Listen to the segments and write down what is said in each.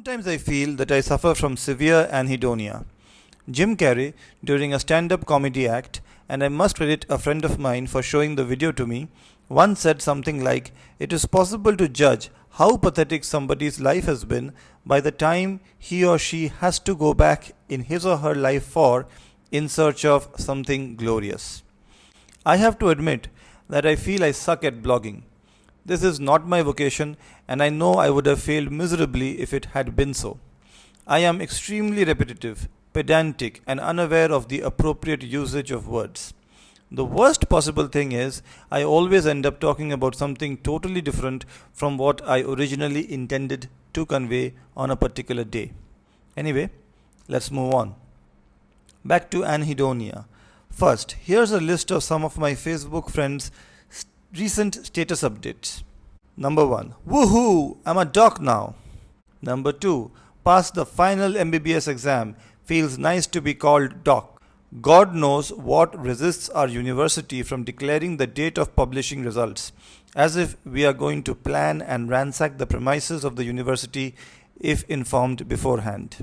Sometimes I feel that I suffer from severe anhedonia. Jim Carrey, during a stand up comedy act, and I must credit a friend of mine for showing the video to me, once said something like, "It is possible to judge how pathetic somebody's life has been by the time he or she has to go back in his or her life for in search of something glorious." I have to admit that I feel I suck at blogging. This is not my vocation, and I know I would have failed miserably if it had been so. I am extremely repetitive, pedantic, and unaware of the appropriate usage of words. The worst possible thing is, I always end up talking about something totally different from what I originally intended to convey on a particular day. Anyway, let's move on. Back to Anhedonia. First, here's a list of some of my Facebook friends' recent status updates. Number 1. Woohoo! I'm a doc now. Number 2. Passed the final MBBS exam. Feels nice to be called doc. God knows what resists our university from declaring the date of publishing results, as if we are going to plan and ransack the premises of the university if informed beforehand.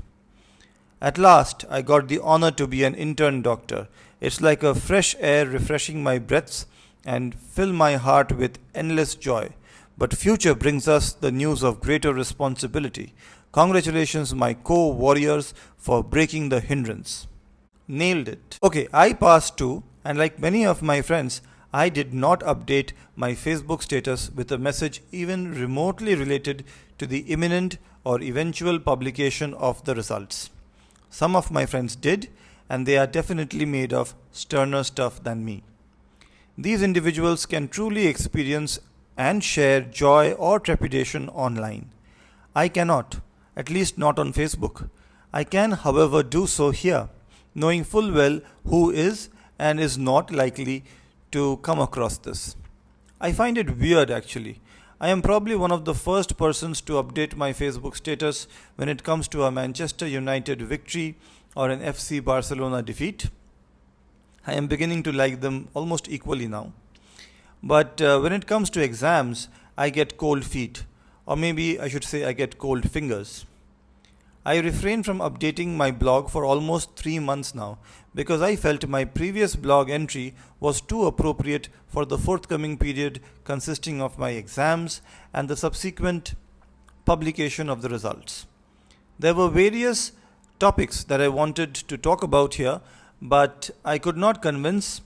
At last, I got the honor to be an intern doctor. It's like a fresh air refreshing my breaths and fill my heart with endless joy. But future brings us the news of greater responsibility. Congratulations, my co-warriors, for breaking the hindrance. Nailed it. Okay, I passed too, and like many of my friends, I did not update my Facebook status with a message even remotely related to the imminent or eventual publication of the results. Some of my friends did, and they are definitely made of sterner stuff than me. These individuals can truly experience and share joy or trepidation online. I cannot, at least not on Facebook. I can, however, do so here, knowing full well who is and is not likely to come across this. I find it weird actually. I am probably one of the first persons to update my Facebook status when it comes to a Manchester United victory or an FC Barcelona defeat. I am beginning to like them almost equally now. But when it comes to exams, I get cold feet. Or maybe I should say I get cold fingers. I refrained from updating my blog for almost 3 months now because I felt my previous blog entry was too appropriate for the forthcoming period consisting of my exams and the subsequent publication of the results. There were various topics that I wanted to talk about here, but I could not convince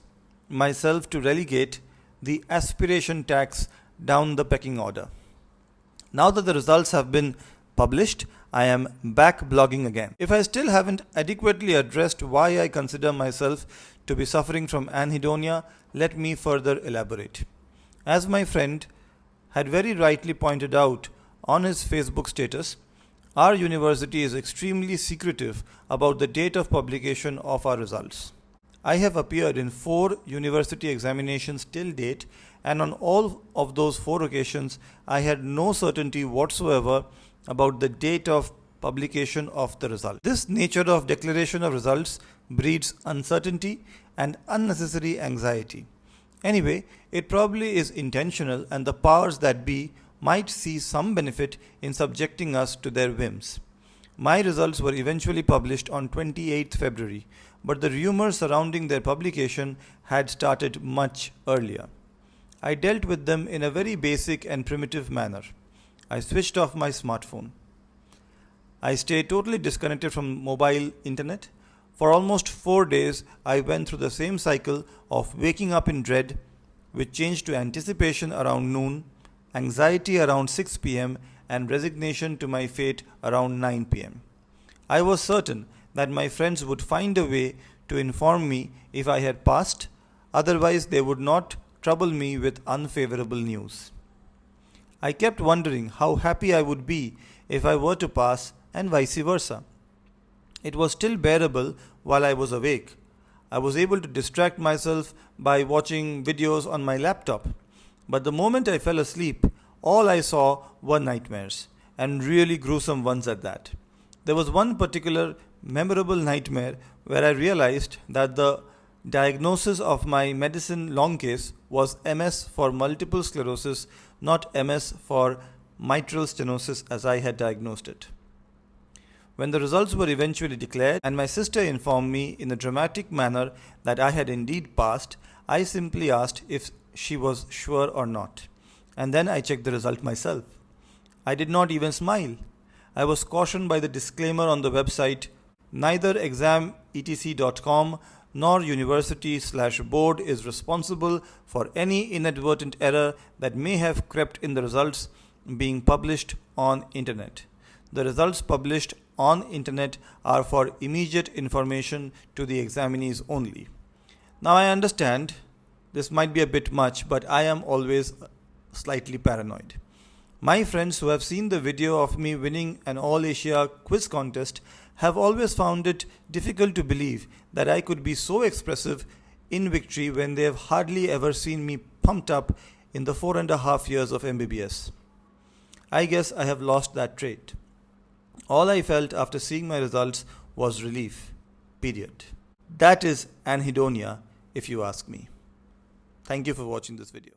myself to relegate the aspiration tax down the pecking order. Now that the results have been published, I am back blogging again. If I still haven't adequately addressed why I consider myself to be suffering from anhedonia, let me further elaborate. As my friend had very rightly pointed out on his Facebook status, our university is extremely secretive about the date of publication of our results. I have appeared in 4 university examinations till date, and on all of those 4 occasions, I had no certainty whatsoever about the date of publication of the result. This nature of declaration of results breeds uncertainty and unnecessary anxiety. Anyway, it probably is intentional, and the powers that be might see some benefit in subjecting us to their whims. My results were eventually published on 28th February, but the rumors surrounding their publication had started much earlier. I dealt with them in a very basic and primitive manner. I switched off my smartphone. I stayed totally disconnected from mobile internet. For almost 4 days, I went through the same cycle of waking up in dread, which changed to anticipation around noon, anxiety around 6 p.m., and resignation to my fate around 9 p.m. I was certain that my friends would find a way to inform me if I had passed, otherwise they would not trouble me with unfavorable news. I kept wondering how happy I would be if I were to pass, and vice versa. It was still bearable while I was awake. I was able to distract myself by watching videos on my laptop. But the moment I fell asleep, all I saw were nightmares, and really gruesome ones at that. There was one particular memorable nightmare where I realized that the diagnosis of my medicine long case was MS for multiple sclerosis, not MS for mitral stenosis as I had diagnosed it. When the results were eventually declared and my sister informed me in a dramatic manner that I had indeed passed, I simply asked if she was sure or not. And then I checked the result myself. I did not even smile. I was cautioned by the disclaimer on the website: neither exametc.com nor university/board is responsible for any inadvertent error that may have crept in the results being published on internet. The results published on internet are for immediate information to the examinees only. Now I understand this might be a bit much, but I am always slightly paranoid. My friends who have seen the video of me winning an All Asia quiz contest have always found it difficult to believe that I could be so expressive in victory when they have hardly ever seen me pumped up in the 4.5 years of MBBS. I guess I have lost that trait. All I felt after seeing my results was relief. Period. That is Anhedonia, if you ask me. Thank you for watching this video.